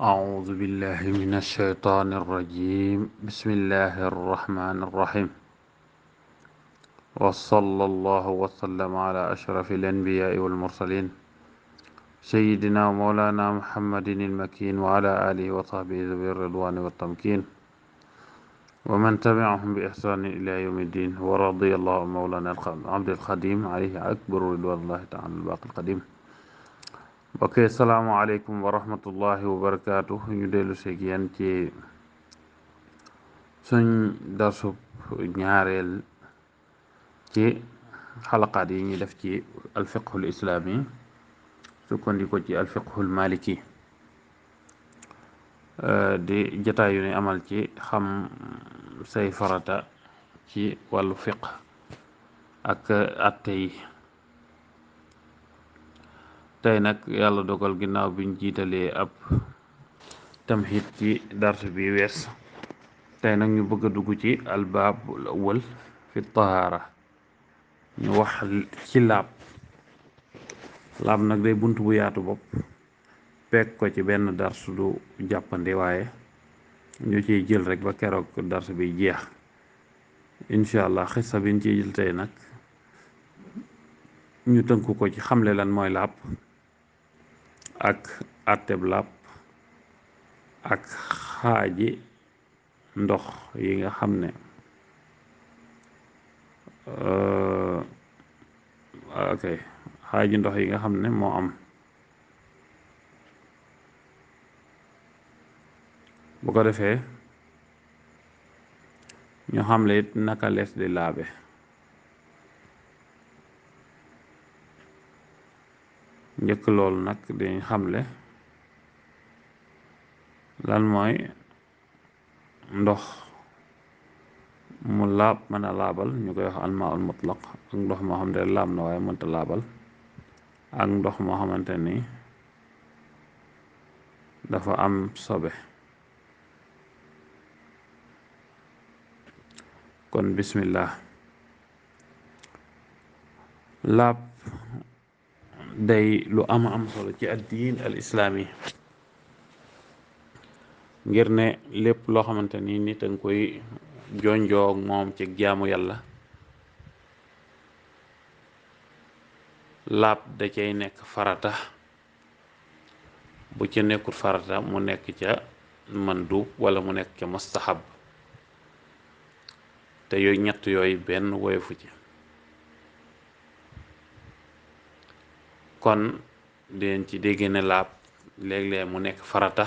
أعوذ بالله من الشيطان الرجيم بسم الله الرحمن الرحيم وصلى الله وسلم على أشرف الأنبياء والمرسلين سيدنا ومولانا محمد المكين وعلى آله وصحبه ذوي الرضوان والتمكين ومن تبعهم بإحسان إلى يوم الدين ورضي الله عن مولانا عبد الخديم عليه أكبر رضوان الله تعالى الباقي القديم. Ok, salaamaaleykum wa rahmatullahi wa barakaatu. ñu dellu seeg yéen ci suñ darsub ñaareel ci xalaqaat yi ñuy def ci alfiqhul islaami sukkandiku ci alfiqhul maliki di jataay yu ne amal ci xam say farata ci wàllu fiq ak atte yi. tey nag yàlla dogal ginnaaw biñ jiitalee ab tamhid ci dars bi wees tey nag ñu bëgg a dugg ci albaabul awwal fi tahaara ñu wax ci laab nag day bunt bu yaatu bopp pekk ko ci benn dars du jàppandi waaye ñu ciy jël rek ba keroog dars bi jeex incha allah xissa biñ ciy jël tey nag ñu tënku ko ci xamle lan mooy laab ak àtteb laab ak xaaji ndox yi nga xam ne xaaji ndox yi nga xam ne moo am bu ko defee ñu xamle it naka lees di laabe njëkk loolu nag dañ xamle lan mooy ndox mu laab mën a laabal ñu koy wax almaul mutlaq ak ndox moo xam ne laab na waaye mënta laabal ak ndox moo xamante ni dafa am sobe. kon bismillah. laab day lu am solo ci addiin al islaami ngir ne lépp loo xamante ni nit a nga koy jonjoog moom ci jaamu yàlla laab da cay nekk farata bu ca nekkul farata mu nekk ca mandub wala mu nekk ca mustahab te yooyu ñett yooyu benn woyofu ci. kon den ci dégg ne laab léeg-léeg mu nekk farata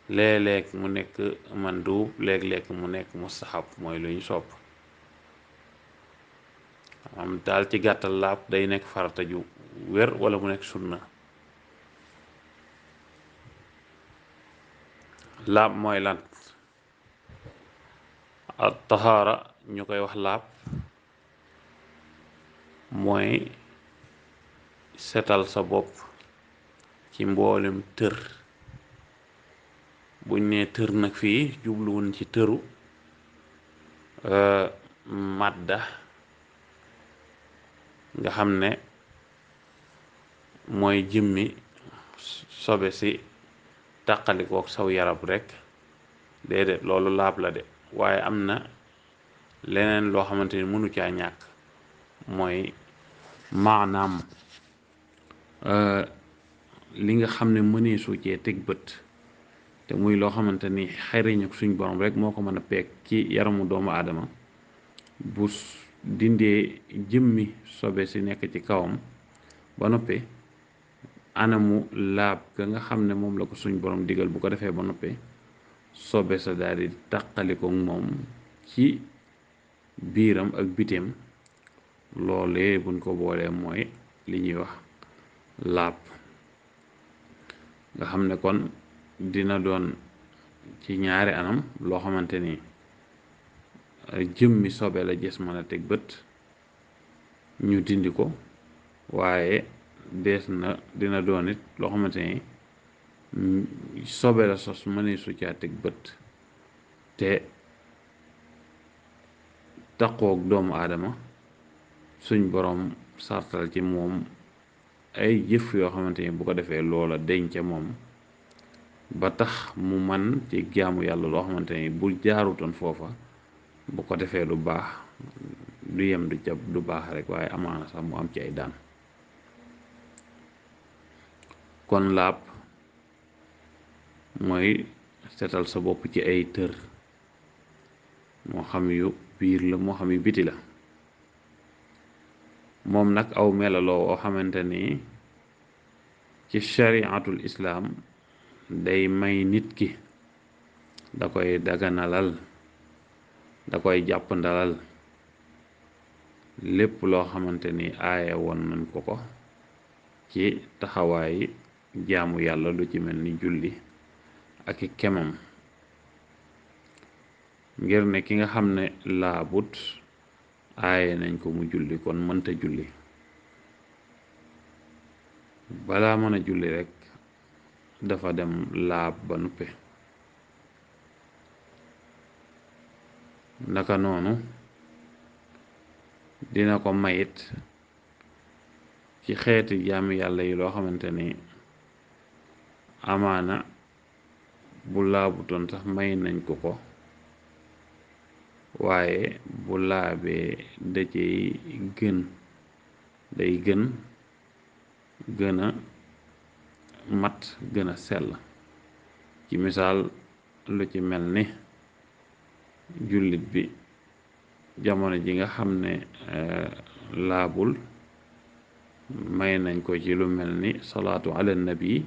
léeg-léeg mu nekk mandub léeg-léeg mu nekk mustahab mooy lu ñu sopp am daal ci gàttal laab day nekk farata ju wér wala mu nekk sunna. laab mooy lan al tahaara ñu koy wax laab mooy setal sa bopp ci mboolem tër. buñ ne tër nag fii jubluwun ci tëru madda nga xam ne mooy jëmmi sobe si tàqalikook saw yaram rek déedéet loolu laab la de waaye am na leneen loo xamante ni mënu caa ñàkk mooy maanaam li nga xam ne mënee su cee teg bët te muy loo xamante ni xariñ ak suñ borom rek moo ko mën a peeg ci yaramu doomu aadama bu dindee jëmmi sobe si nekk ci kawam ba noppi anamu laab ga nga xam ne moom la ko suñ borom digal bu ko defee ba noppi sobe sa daal di tàqaliko moom ci biiram ak biteem loolee buñ ko boolee mooy li ñuy wax laab nga xam ne kon dina doon ci ñaari anam loo xamante ni jëmmi sobe la gis mën a teg bët ñu dindi ko waaye dina doon it loo xamante ni sobe la sos mënee su caa teg bët te taqoog doomu aadama suñ boroom sartal ci moom ay jëf yoo xamante ni bu ko defee loola denc moom ba tax mu man ci jaamu yàlla loo xamante ni bu jaarutoon foofa bu ko defee du baax du yem du baax rek waaye amaana sax mu am ci ay daan. kon laab mooy setal sa bopp ci ay tër moo xam yu biir la moo xam yu biti la. moom nag aw melaloo woo xamante ni ci shariatul islaam day may nit ki, da koy daganalal, da koy jàppandalal lépp loo xamante ni aaya woon nañ ko ko ci taxawaay jaamu yàlla lu ci mel ni julli ak i kemam, ngir ne ki nga xam ne laabut aaye nañ ko mu julli kon mënta julli. balaa mën a julli rekk dafa dem laab ba nuppe. naka noonu dina ko mayit ci xeeti jaami yàlla yi loo xamante ni amaana bu laabutoon sax may nañ ko ko, waaye bu laabee da cey day gën a mat gën a sell. ci misaal lu ci mel ni jullit bi jamono ji nga xam ne laabul may nañ ko ci lu mel ni salaatu ala nabi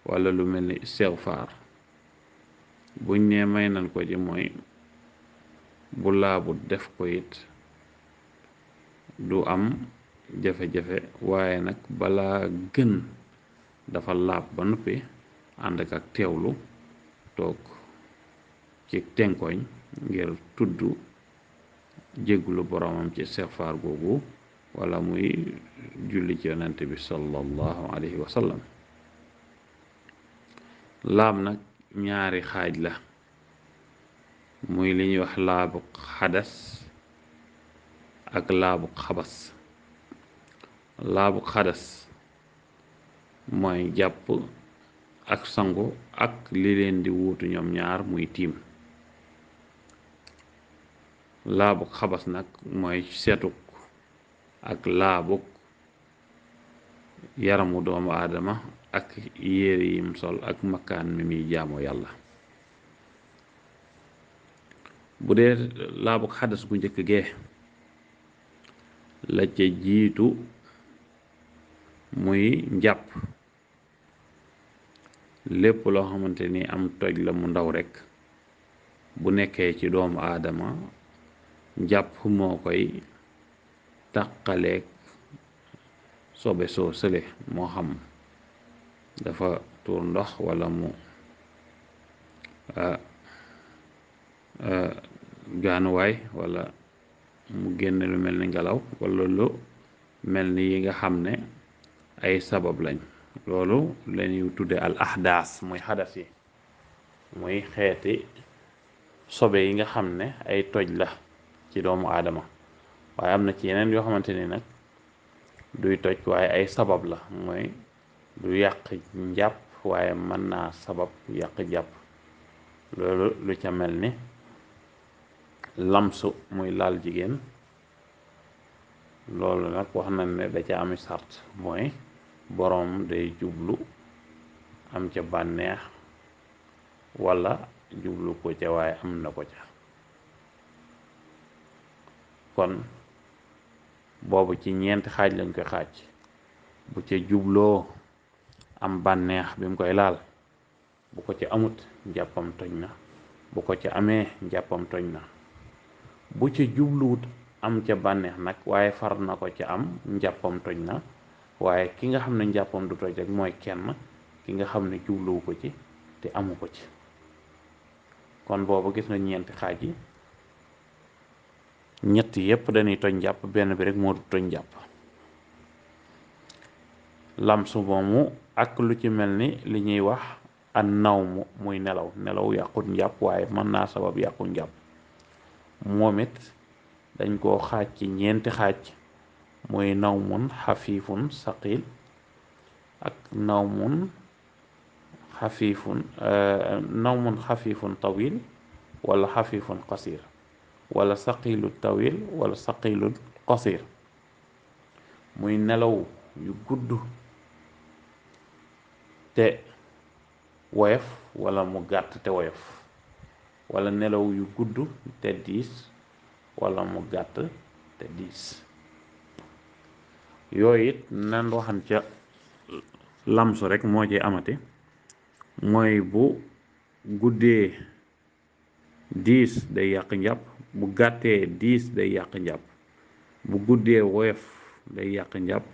wala lu mel ni istighfar. buñ ne may nañ ko ci mooy bu laabut def ko it du am jafe-jafe, waaye nag balaa gën dafa laab ba noppi ànd ak teewlu toog ci tenkoñ ngir tudd jégglu boroomam ci istighfar googu wala muy julli ci yonent bi sallallahu alayhi wa sallam. laab nag ñaari xaaj la, muy li ñuy wax laabu xadas ak laabu xabas. laabu xadas mooy jàpp ak sangu ak li leen di wuutu ñoom ñaar muy tiim. laabuk xabas nag mooy setuk ak laabuk yaramu doomu aadama ak yére yim sol ak makkaan mi muy jaamoo yàlla. bu dee laabuk xadas gu njëkk gee la ca jiitu muy njàpp. lépp loo xamante ni am toj la mu ndaw rekk bu nekkee ci doomu aadama njàpp moo koy tàqaleek sobe soo sële, moo xam dafa tuur ndox walla mu gaanuwaay walla mu génne lu mel ni ngelaw walla lu mel ni yi nga xam ne ay sabab lañ. loolu lañuy tudde al ahdaas muy xadas yi, muy xeeti sobe yi nga xam ne ay toj la ci doomu aadama. waaye am na ci yeneen yoo xamante ni nag duy toj waaye ay sabab la, mooy du yàq njàpp waaye mën naa sabab yàq jàpp. loolu lu ca mel ni lamsu muy laal jigéen, loolu nag wax nañ ne da ca ami sart, mooy boroom day jublu am ca bànneex walla jublu ko ca waaye am na ko ca. kon boobu ci ñeenti xaaj lañ koy xaaj. bu ca jubloo am bànneex bi mu koy laal, bu ko ca amut njàppam toj na, bu ko ca amee njàppam toj na. bu ca jubluwut am ca bànneex nag waaye far na ko ca am njàppam toj na, waaye ki nga xam ne njàppam du toj rek mooy kenn ki nga xam ne jubluwu ko ci te amu ko ci. kon boobu gis nga ñeenti xaaj yi, ñett yépp dañuy toj njàpp, benn bi rek moo du toj njàpp. lamsu moomu ak lu ci mel ni li ñuy wax an nawmu muy nelaw yàqut njàpp waaye mën naa sabab yàqut njàpp. moom it dañ koo xaaj ci ñeenti xaaj, muy nawmun xafiifun saqil ak nawmun xafifun tawil wala xafifun qasir wala saqilu tawil wala saqilu qasir, muy nelaw yu gudd te woyof wala mu gàtt te woyof, wala nelaw yu gudd te diis wala mu gàtt te diis. yooyu it nan waxan ca lamsu rek moo ci amati, mooy bu guddee diis day yàq njàpp, bu gàttee diis day yàq njàpp, bu guddee woyof day yàq njàpp,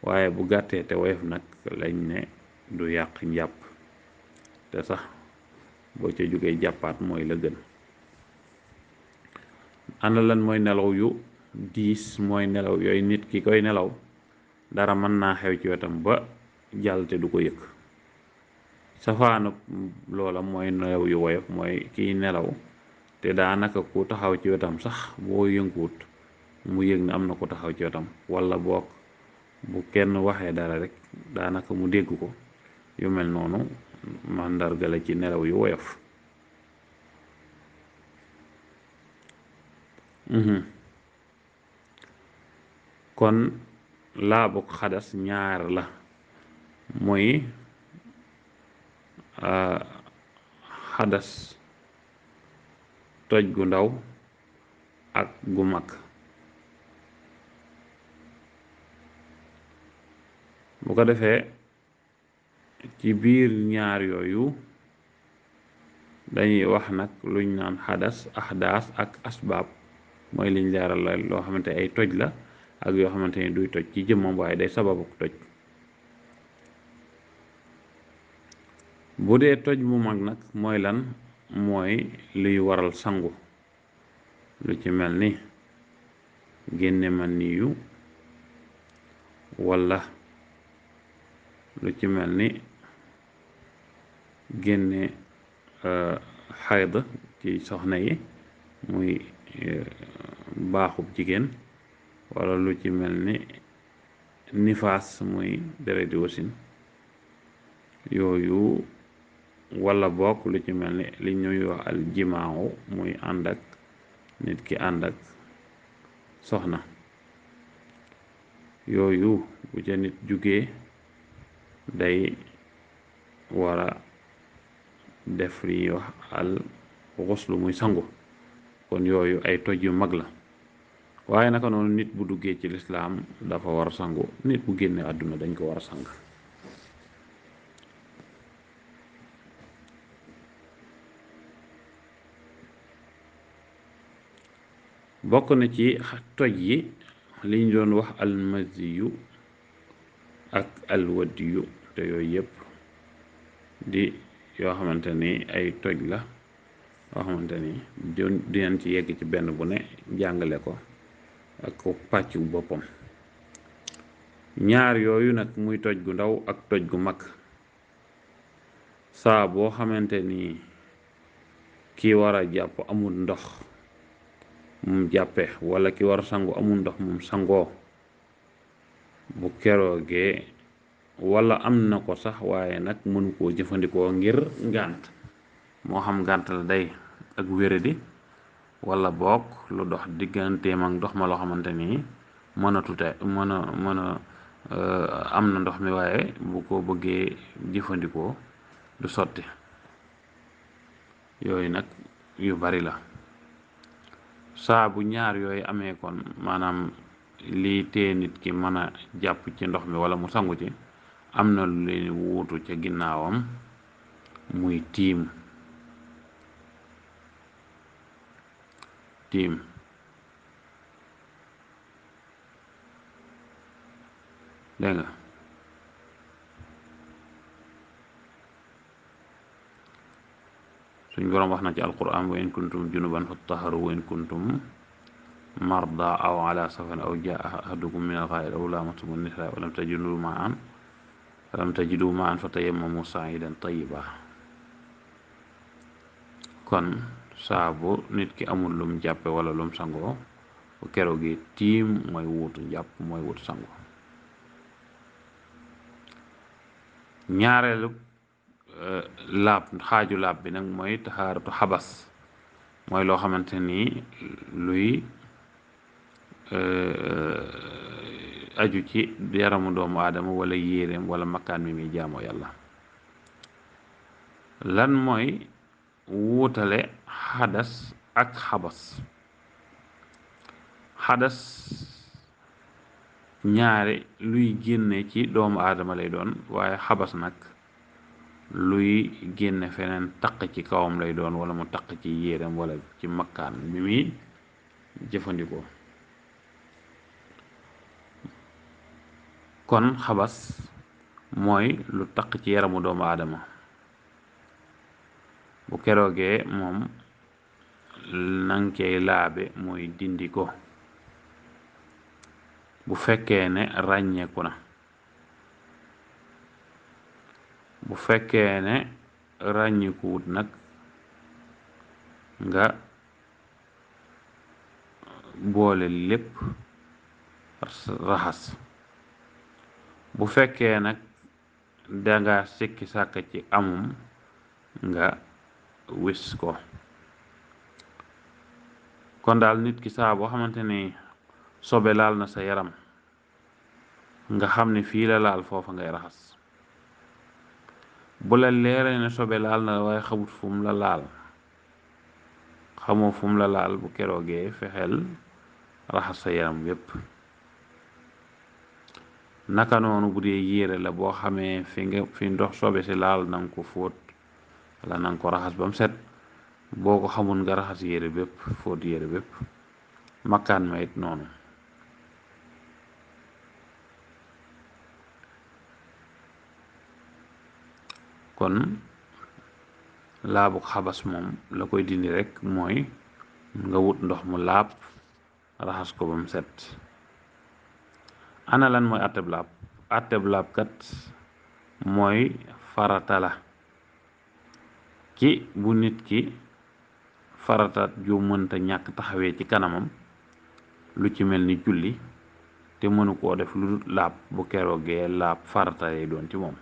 waaye bu gàttee te woyof nag lañ ne du yàq njàpp, te sax boo ca jógee jàppaat mooy la gën. ana lan mooy nelaw yu diis? mooy nelaw yooyu nit ki koy nelaw dara mën naa xew ci wetam ba jàll te du ko yëg. safaanu loola mooy nelaw yu woyof, mooy kiy nelaw te daanaka ku taxaw ci wetam sax boo yënguwut mu yëg ne am na ku taxaw ci wetam, wala boog bu kenn waxee dara rek daanaka mu dégg ko. yu mel noonu màndarga la ci nelaw yu woyof. kon laabuk xadas ñaar la, mooy xadas toj gu ndaw ak gu mag. bu ko defee ci biir ñaar yooyu dañuy wax nag luñ naan xadas, axdaas ak asbaab, mooy liñ leeral la loo xamante ay toj la ak yoo xamante ni duy toj ci jëmmam waaye day sababuk toj. bu dee toj mu mag nag mooy lan? mooy luy waral sangu, lu ci mel ni génne maniyu, walla lu ci mel ni génne xayd ci soxna yi, muy baaxub jigéen, walla lu ci mel ni nifaas muy dereti wasin yooyu, walla bokk lu ci mel ni li ñuy wax al jimaaw, muy ànd ak nit ki ànd ak soxna. yooyu bu ca nit jugee day wara def li ñuy wax al xuslu muy sangu. kon yooyu ay toj yu mag la, waaye naka noonu nit bu duggee ci lislaam dafa war a sangu, nit bu génne àdduna dañ ko war a sang. bokk na ci toj yi liñ doon wax almaziyu ak alwadiyu, te yooyu yëpp di yoo xamante ni ay toj la yoo xamante ni dinañ ci yegg ci benn bu ne jàngale ko ak ko pàccu boppam. ñaar yooyu nag muy toj gu ndaw ak toj gu mag, saa boo xamante ni ki war a jàpp amul ndox mum jàppe, wala ki war a sangu amul ndox mum sangoo, bu keroogee wala am na ko sax waaye nag mënu koo jëfandikoo ngir ngànt, moo xam ngànt la day ak wéradi, wala boog lu dox digganteem ak ndox ma loo xamante ni mën a am na ndox mi waaye bu ko bëggee jëfandikoo du sotti. yooyu nag yu bari la. saa bu ñaar yooyu amee kon maanaam lii tee nit ki mën a jàpp ci ndox mi wala mu sangu ci, am na lu leen wuutu ca ginnaawam, muy tiim. dégg nga. suñ boroom wax na ci alquran: wa in kuntum junuban fattaharu wa in kuntum marda aw ala safarin aw jaa ahadukum min al-gha'iti aw lamastum an-nisaa wa lam tajidu ma'an fatayammamu sa'idan tayyiban. kon saa bu nit ki amul lum jàppe wala lum sangoo, bu keroog gi tiim mooy wuutu jàpp, mooy wuutu sango. ñaareelu laab xaaju laab bi nag mooy taxaaratu xabas mooy loo xamante ni luy aju ci yaramu doomu aadama wala yéeréem wala makkaan mi muy jaamoo yàlla. lan mooy wuutale xadas ak xabas? xadas ñaare luy génne ci doomu aadama lay doon, waaye xabas nag luy génne feneen taq ci kawam lay doon wala mu taq ci yéeram wala ci makkaan mi muy jëfandikoo. kon xabas mooy lu taq ci yaramu doomu aadama, bu keroogee moom nang cey laabe mooy dindi ko bu fekkee ne ràññeeku na. bu fekkee ne ràññikuwut nag nga boole lépp raxas. bu fekkee nag danga sikki sàkk ci amum nga wis ko. kon daal nit ki saa boo xamante ni sobe laal na sa yaram nga xam ne fii la laal foofa ngay raxas. bu la leeree ne sobe laal na waaye xamut fu mu la laal, xamoo fu mu la laal, bu keroogee fexeel raxas sa yaram yépp. naka noonu bu dee yére la boo xamee fi ndox sobe si laal nanga ko fóot wala nanga ko raxas ba mu set. boo ko xamul nga raxas yére bépp, fóot yére bépp. makkaan ma it noonu. kon laabu xabas moom la koy dindi rek mooy nga wut ndox mu laab raxas ko ba mu set. ana lan mooy atteb laab? atteb laab kat mooy farata la ci bu nit ki farataat ju mënta ñàkk taxawee ci kanamam, lu ci mel ni julli, te mënu koo def lu dul laab, bu keroogee laab farata lay doon ci moom.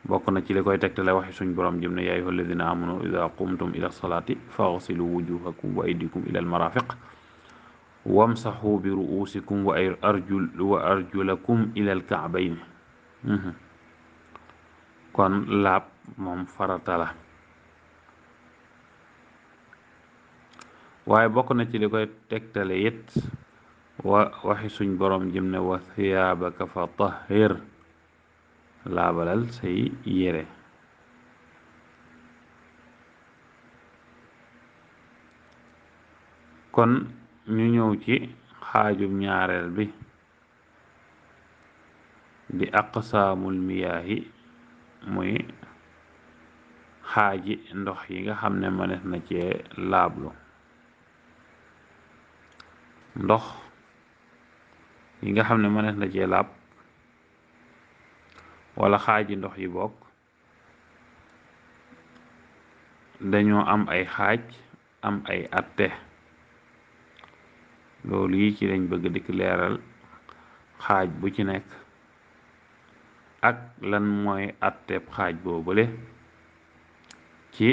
bokk na ci li koy tegtale waxi suñ borom jëm ne yaa ayyuha alladina amanu ida qumtum ila salaati faghsilu wujuhakum wa aydikum ila almarafiq wamsaxu bi ruusikum wa arjulakum ila alkaabayn. kon laab moom farata la. waaye bokk na ci li koy tegtale it waxi suñ borom jëm ne wa thiyaabaka fa tahhir, laabalal say yére. kon ñu ñëw ci xaajum ñaareel bi di aqsaamul miyaahi, muy xaaji ndox yi nga xam ne mënees na cee laablu. ndox yi nga xam ne mënees na cee laab wala xaaji ndox yi bokk dañoo am ay xaaj, am ay atte. loolu yi ci lañ bëgg dikk leeral xaaj bu ci nekk ak lan mooy atteb xaaj boobule ci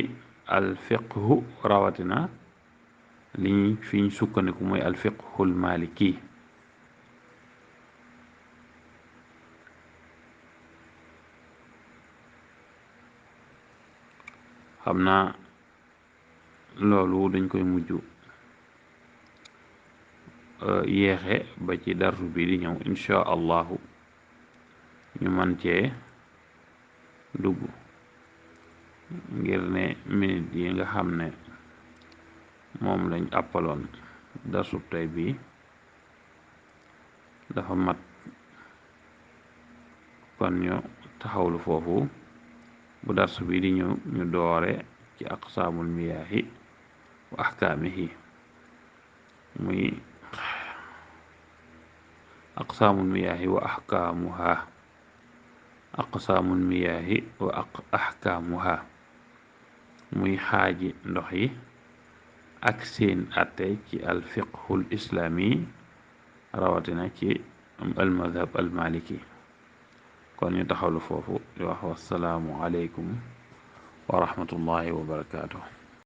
alfiqhu, rawatina liñ fiñ sukkandiku mooy alfiqhul maliki. xam naa loolu dañ koy mujj yéexe ba ci darsu bi di ñëw insha allahu ñu man cee dugg, ngir ne minute yi nga xam ne moom lañ àppaloon darsub tey bi dafa mat. kon ñu taxawlu foofu bu darsu bi di ñëw ñu doore ci aqsaamul miyaahi wa ahkaamihi, muy aqsaamul miyaahi wa ahkaamuha. aqsaamul miyaahi wa ahkaamuha muy xaaji ndox yi ak seen atte ci alfiqhul islaami, rawatina ci almadhab almaliki. kon ñu taxawlu foofu di wax wassalaamu aleykum wa rahmatullahi wa barakaatu.